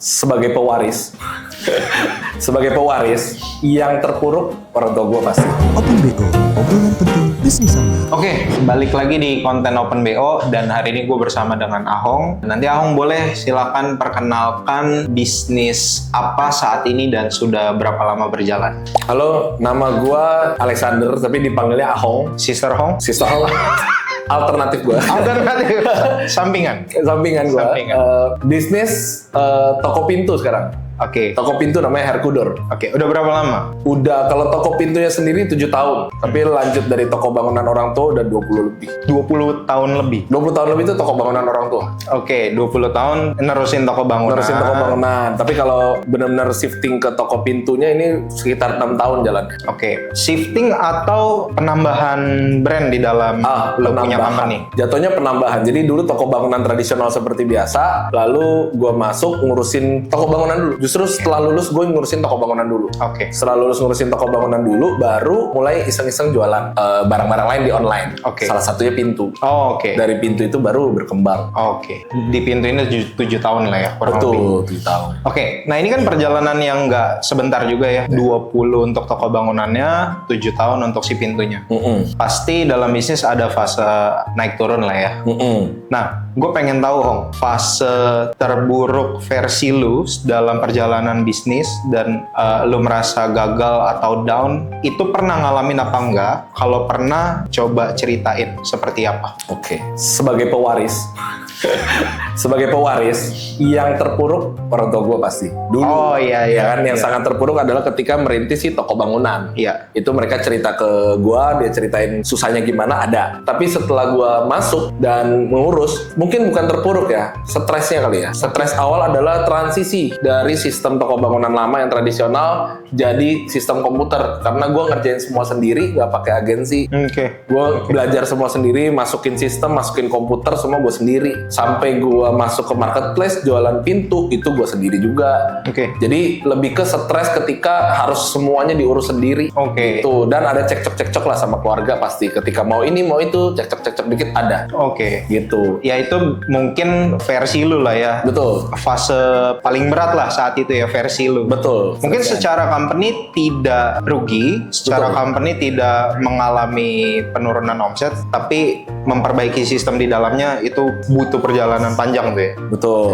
sebagai pewaris sebagai pewaris yang terpuruk orang tua gue pasti. Open BO, obrolan penting bisnis Anda. Oke, balik lagi di konten Open BO dan hari ini gue bersama dengan Ahong. Nanti Ahong boleh silakan perkenalkan bisnis apa saat ini dan sudah berapa lama berjalan. Halo, nama gue Alexander tapi dipanggilnya Ahong. Sister Hong? Sister Ahong. Alternatif gue. Alternatif. Sampingan. Sampingan gue. Sampingan. Bisnis toko pintu sekarang. Oke. Toko pintu namanya Herkudor. Oke, udah berapa lama? Udah, kalau toko pintunya sendiri 7 tahun. Tapi lanjut dari toko bangunan orang tua udah 20 lebih. 20 tahun lebih. 20 tahun lebih itu toko bangunan orang tua. Oke, 20 tahun nerusin toko bangunan. Nerusin toko bangunan. Tapi kalau benar-benar shifting ke toko pintunya ini sekitar 6 tahun jalan. Oke, shifting atau penambahan brand di dalam lo punya company? Jatuhnya penambahan. Jadi dulu toko bangunan tradisional seperti biasa, lalu gua masuk ngurusin toko bangunan dulu. Justru setelah lulus gue ngurusin toko bangunan dulu. Oke. Setelah lulus ngurusin toko bangunan dulu, baru mulai iseng-iseng jualan barang-barang lain di online. Oke. Salah satunya pintu. Oh, oke. Dari pintu itu baru berkembang. Oke. Di pintu ini 7 tahun lah ya, kurang lebih. Betul, 7 tahun. Oke, nah ini kan perjalanan yang nggak sebentar juga ya. 20 untuk toko bangunannya, 7 tahun untuk si pintunya. Pasti dalam bisnis ada fase naik turun lah ya. Nah, gue pengen tahu Hong, fase terburuk versi lu dalam perjalanan bisnis dan lu merasa gagal atau down, itu pernah ngalamin apa enggak? Kalau pernah, coba ceritain seperti apa. Oke. Sebagai pewaris, sebagai pewaris yang terpuruk orang tua gue pasti. Dulu. Oh iya Ya kan, yang iya. sangat terpuruk adalah ketika merintis si toko bangunan. Iya. Itu mereka cerita ke gua, dia ceritain susahnya gimana ada. Tapi setelah gua masuk dan mengurus, mungkin bukan terpuruk ya, stresnya kali ya. Stres awal adalah transisi dari sistem toko bangunan lama yang tradisional jadi sistem komputer. Karena gua ngerjain semua sendiri, nggak pakai agensi. Oke. Gua belajar semua sendiri, masukin sistem, masukin komputer, semua gua sendiri. Sampai gua masuk ke marketplace, jualan pintu, itu gua sendiri juga. Oke. Jadi lebih ke stres ketika harus semuanya diurus sendiri. Oke. Tuh, dan ada cekcok-cekcok lah sama keluarga pasti. Ketika mau ini, mau itu, cekcok-cekcok dikit ada. Oke. Gitu. Ya itu mungkin versi lu lah ya. Betul. Fase paling berat lah saat itu ya, versi lu. Betul. Mungkin secara company tidak rugi, secara Betul. company tidak mengalami penurunan omset, tapi memperbaiki sistem di dalamnya itu butuh perjalanan panjang tuh ya. Betul.